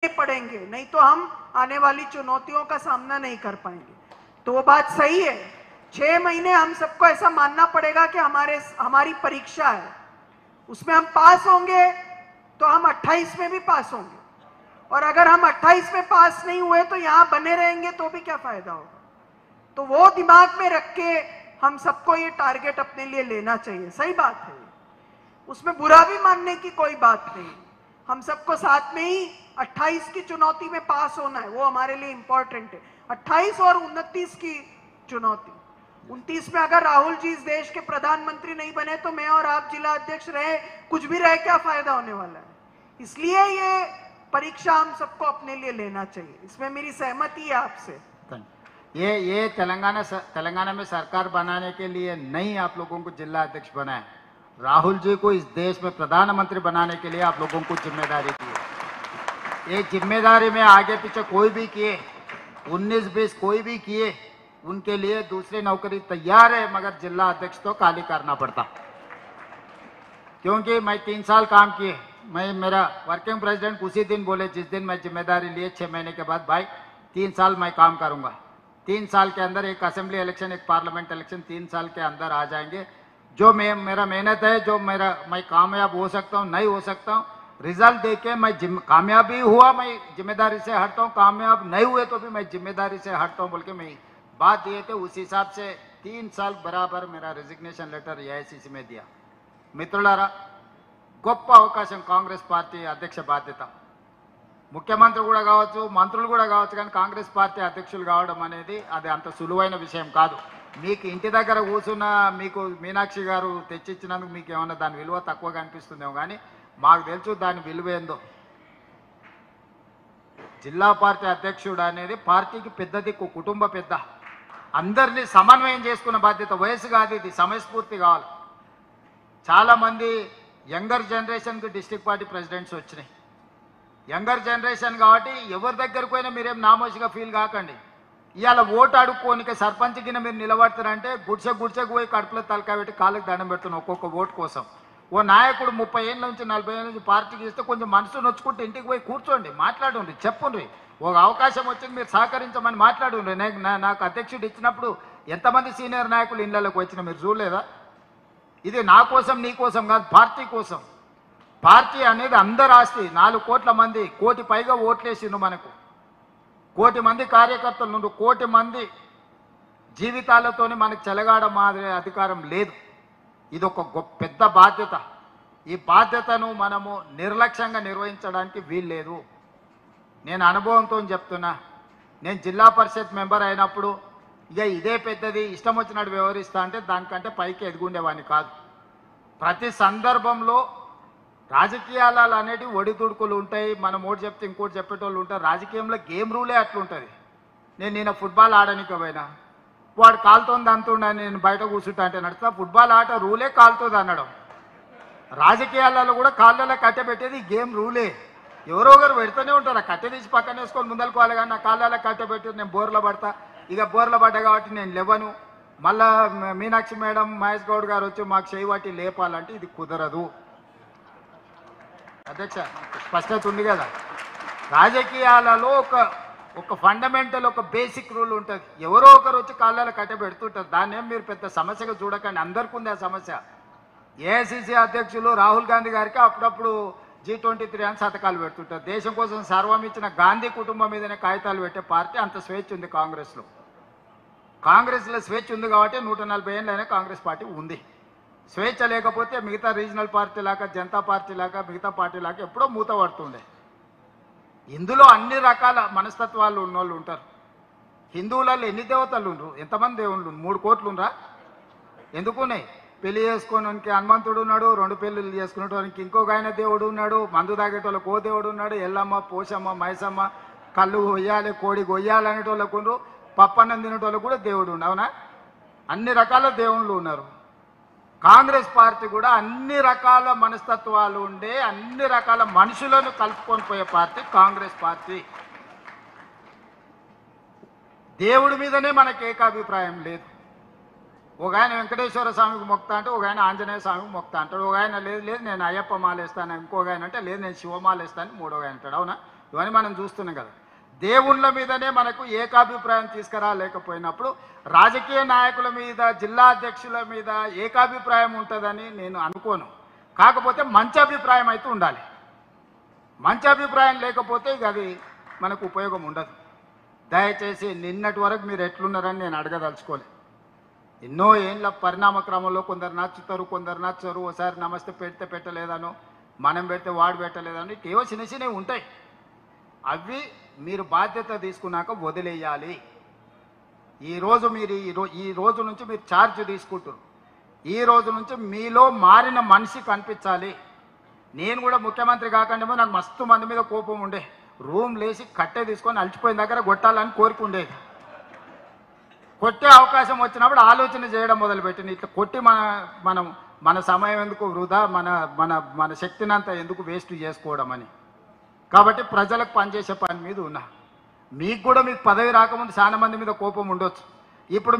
पड़ेंगे, नहीं तो हम आने वाली चुनौतियों का सामना नहीं कर पाएंगे। तो वो बात सही है। 6 महीने हम सबको ऐसा मानना पड़ेगा कि हमारी परीक्षा है, उसमें हम पास होंगे तो हम 28 में भी पास होंगे, और अगर हम 28 में पास नहीं हुए तो यहां बने रहेंगे तो भी क्या फायदा होगा। तो वो दिमाग में रख के हम सबको ये टारगेट अपने लिए लेना चाहिए। सही बात है, उसमें बुरा भी मानने की कोई बात नहीं। हम सबको साथ में ही 28 की चुनौती में पास होना है, वो हमारे लिए इंपॉर्टेंट है। 28 और 29 की चुनौती, 29 में अगर राहुल जी इस देश के प्रधानमंत्री नहीं बने तो मैं और आप जिला अध्यक्ष रहे, कुछ भी रहे, क्या फायदा होने वाला है। इसलिए ये परीक्षा हम सबको अपने लिए लेना चाहिए, इसमें मेरी सहमति है आपसे। ये तेलंगाना में सरकार बनाने के लिए नहीं आप लोगों को जिला अध्यक्ष बनाए, राहुल जी को इस देश में प्रधानमंत्री बनाने के लिए आप लोगों को जिम्मेदारी दी है। एक जिम्मेदारी में आगे पीछे कोई भी किए, 19-20 कोई भी किए, उनके लिए दूसरी नौकरी तैयार है, मगर जिला अध्यक्ष तो खाली करना पड़ता। क्योंकि मैं 3 साल काम किए, मेरा वर्किंग प्रेसिडेंट उसी दिन बोले जिस दिन मैं जिम्मेदारी लिए 6 महीने के बाद, भाई 3 साल मैं काम करूंगा, 3 साल के अंदर एक असेंबली इलेक्शन, एक पार्लियामेंट इलेक्शन 3 साल के अंदर आ जाएंगे। जो मेरा मेहनत है, जो मैं कामयाब हो सकता हूँ, नहीं हो सकता हूँ, रिजल्ट देके मैं कामयाब भी हुआ मैं जिम्मेदारी से हटता हूँ, कामयाब नहीं हुए तो भी मैं जिम्मेदारी से हटता हूँ बोल के मैं बात दिए थे। उस हिसाब से 3 साल बराबर मेरा रिजिग्नेशन लेटर ఏఐసిసి में दिया। మిత్రులారా, గొప్ప అవకాశం కాంగ్రెస్ పార్టీ అధ్యక్ష బాధ్యత, ముఖ్యమంత్రి కూడా కావచ్చు, మంత్రులు కూడా కావచ్చు, కానీ కాంగ్రెస్ పార్టీ అధ్యక్షులు కావడం అనేది అది అంత సులువైన విషయం కాదు। మీకు ఇంటి దగ్గర కూర్చున్న మీకు మీనాక్షి గారు తెచ్చిచ్చినందుకు మీకు ఏమన్నా దాని విలువ తక్కువగా అనిపిస్తుందేమో, కానీ మాకు తెలుసు దాని విలువ ఏందో। జిల్లా పార్టీ అధ్యక్షుడు అనేది పార్టీకి పెద్ద దిక్కు, కుటుంబ పెద్ద, అందరినీ సమన్వయం చేసుకున్న బాధ్యత। వయసు కాదు ఇది, సమయస్ఫూర్తి కావాలి। చాలామంది యంగర్ జనరేషన్కి డిస్ట్రిక్ట్ పార్టీ ప్రెసిడెంట్స్ వచ్చినాయి, యంగర్ జనరేషన్ కాబట్టి ఎవరి దగ్గరకు పోయినా మీరేం నామోషిగా ఫీల్ కాకండి। ఇవాళ ఓటు అడుక్కోనికే సర్పంచ్ కింద మీరు నిలబడతారంటే గుడిసెకు పోయి కడుపులో తలకాయ పెట్టి కాళ్ళకి దండం పెడుతున్నాం ఒక్కొక్క ఓటు కోసం। ఓ నాయకుడు 30 ఏళ్ళ నుంచి 40 ఏళ్ళ నుంచి పార్టీకి ఇస్తే కొంచెం మనసు నొచ్చుకుంటే ఇంటికి పోయి కూర్చోండి, మాట్లాడండి, చెప్పుండ్రి, ఒక అవకాశం వచ్చింది మీరు సహకరించమని మాట్లాడుండ్రి। నాకు అధ్యక్షుడు ఇచ్చినప్పుడు ఎంతమంది సీనియర్ నాయకులు ఇళ్ళలోకి వచ్చినా మీరు చూడలేదా? ఇది నా కోసం నీ కోసం కాదు, పార్టీ కోసం। పార్టీ అనేది అందరి ఆస్తి, 4 కోట్ల మంది, 1 కోటి పైగా ఓట్లేసిండు మనకు, 1 కోటి మంది కార్యకర్తలు నుండి, 1 కోటి మంది జీవితాలతోని మనకు చెలగాడ మాదిరి అధికారం లేదు। ఇది ఒక పెద్ద బాధ్యత, ఈ బాధ్యతను మనము నిర్లక్ష్యంగా నిర్వహించడానికి వీల్లేదు। నేను అనుభవంతో చెప్తున్నా, నేను జిల్లా పరిషత్ మెంబర్ అయినప్పుడు ఇక ఇదే పెద్దది, ఇష్టం వచ్చినట్టు వ్యవహరిస్తా అంటే దానికంటే పైకి ఎదుగుండేవాడిని కాదు। ప్రతి సందర్భంలో రాజకీయాలు అనేటివి ఒడిదుడుకులు ఉంటాయి, మనం ఓటు చెప్తే ఇంకోటి చెప్పేటోళ్ళు ఉంటారు। రాజకీయంలో గేమ్ రూలే అట్లుంటుంది। నేను ఫుట్బాల్ ఆడడానికి పోయినా, వాడు కాలుతోంది అంతుండని నేను బయట కూర్చుంటా అంటే నడుస్తా, ఫుట్బాల్ ఆట రూలే కాలుతుంది అనడం। రాజకీయాలలో కూడా కాళ్ళలో కట్టెబెట్టేది గేమ్ రూలే, ఎవరో ఒకరు పెడుతూనే ఉంటారు, కట్టె తీసి పక్కన వేసుకొని ముందలుకోవాలి, కానీ నా కాళ్ళలో కట్టెబెట్టి నేను బోర్లో పడతా, ఇక బోర్లో పడ్డా కాబట్టి నేను లేవను, మళ్ళా మీనాక్షి మేడం మహేష్ గౌడ్ గారు వచ్చి మాకు చేయబట్టి లేపాలంటే ఇది కుదరదు। అధ్యక్ష స్పష్టత ఉంది కదా, రాజకీయాలలో ఒక ఫండమెంటల్, ఒక బేసిక్ రూల్ ఉంటుంది, ఎవరో ఒకరు వచ్చి కాళ్ళలో కట్టబెడుతుంటారు, దాన్ని ఏం మీరు పెద్ద సమస్యగా చూడకండి, అందరికీ ఉంది ఆ సమస్య। ఏఐసిసి అధ్యక్షులు రాహుల్ గాంధీ గారికి అప్పుడప్పుడు G23 అని శతకాలు పెడుతుంటారు, దేశం కోసం సర్వం ఇచ్చిన గాంధీ కుటుంబం మీదనే కాగితాలు పెట్టే పార్టీ, అంత స్వేచ్ఛ ఉంది కాంగ్రెస్లో। కాంగ్రెస్లో స్వేచ్ఛ ఉంది కాబట్టి 140 ఏళ్ళైనా కాంగ్రెస్ పార్టీ ఉంది। స్వేచ్ఛ లేకపోతే మిగతా రీజనల్ పార్టీ లాగా, జనతా పార్టీ లాగా, మిగతా పార్టీ లాగా ఎప్పుడో మూత పడుతుండే। ఇందులో అన్ని రకాల మనస్తత్వాలు ఉన్నోళ్ళు ఉంటారు। హిందువులలో ఎన్ని దేవతలు ఉండరు, ఎంతమంది దేవుళ్ళు? 3 కోట్లు ఉండరా? ఎందుకున్నాయి? పెళ్లి చేసుకోవడానికి హనుమంతుడు ఉన్నాడు, 2 పెళ్ళిళ్ళు చేసుకునేటోనికి ఇంకొక ఆయన దేవుడు ఉన్నాడు, మందు తాగేటోళ్ళకి ఓ దేవుడు ఉన్నాడు, ఎల్లమ్మ, పోషమ్మ, మైసమ్మ, కళ్ళు కొయ్యాలి, కోడి కొయ్యాలి అనేటోళ్ళకు ఉండ్రు, పప్పన్నం తినేటోళ్ళకు కూడా దేవుడు ఉండు, అవునా? అన్ని రకాల దేవుళ్ళు ఉన్నారు। కాంగ్రెస్ పార్టీ కూడా అన్ని రకాల మనస్తత్వాలు ఉండే, అన్ని రకాల మనుషులను కలుపుకొని పోయే పార్టీ కాంగ్రెస్ పార్టీ। దేవుడి మీదనే మనకు ఏకాభిప్రాయం లేదు। ఒక ఆయన వెంకటేశ్వర స్వామికి మొక్తా అంటే, ఒక ఆయన ఆంజనేయ స్వామికి మొక్తా అంటాడు, ఒక ఆయన లేదు నేను అయ్యప్ప మాలేస్తాను, ఇంకొక ఆయన అంటే లేదు నేను శివమాలేస్తాను, 3వ ఆయన అంటాడు, అవునా? ఇవన్నీ మనం చూస్తున్నాం కదా. దేవుళ్ళ మీదనే మనకు ఏకాభిప్రాయం తీసుకురాలేకపోయినప్పుడు రాజకీయ నాయకుల మీద, జిల్లా అధ్యక్షుల మీద ఏకాభిప్రాయం ఉంటుందని నేను అనుకోను. కాకపోతే మంచి అభిప్రాయం అయితే ఉండాలి. మంచి అభిప్రాయం లేకపోతే ఇక అది మనకు ఉపయోగం ఉండదు. దయచేసి నిన్నటి వరకు మీరు ఎట్లున్నారని నేను అడగదలుచుకోలేదు. ఎన్నో ఏళ్ళ పరిణామ క్రమంలో కొందరు నచ్చుతారు, కొందరు నచ్చరు. ఒకసారి నమస్తే పెడితే పెట్టలేదను, మనం పెడితే వాడు పెట్టలేదని ఏవో చిన్న చిన్నవి ఉంటాయి. అవి మీరు బాధ్యత తీసుకున్నాక వదిలేయాలి. ఈరోజు మీరు ఈ రోజు నుంచి మీరు ఛార్జ్ తీసుకుంటారు. ఈ రోజు నుంచి మీలో మారిన మనిషి కనిపించాలి. నేను కూడా ముఖ్యమంత్రి కాకుండా నాకు మస్తు మంది మీద కోపం ఉండే. రూమ్ లేచి కట్టె తీసుకొని అలసిపోయిన దగ్గర కొట్టాలని కోరుకుండేది. కొట్టే అవకాశం వచ్చినప్పుడు ఆలోచన చేయడం మొదలుపెట్టింది. ఇట్లా కొట్టి మన సమయం ఎందుకు వృధా, మన శక్తిని అంతా ఎందుకు వేస్ట్ చేసుకోవడం అని. కాబట్టి ప్రజలకు పనిచేసే పని మీద ఉన్నా. మీకు కూడా మీకు పదవి రాకముందు చాలా మంది మీద కోపం ఉండొచ్చు. ఇప్పుడు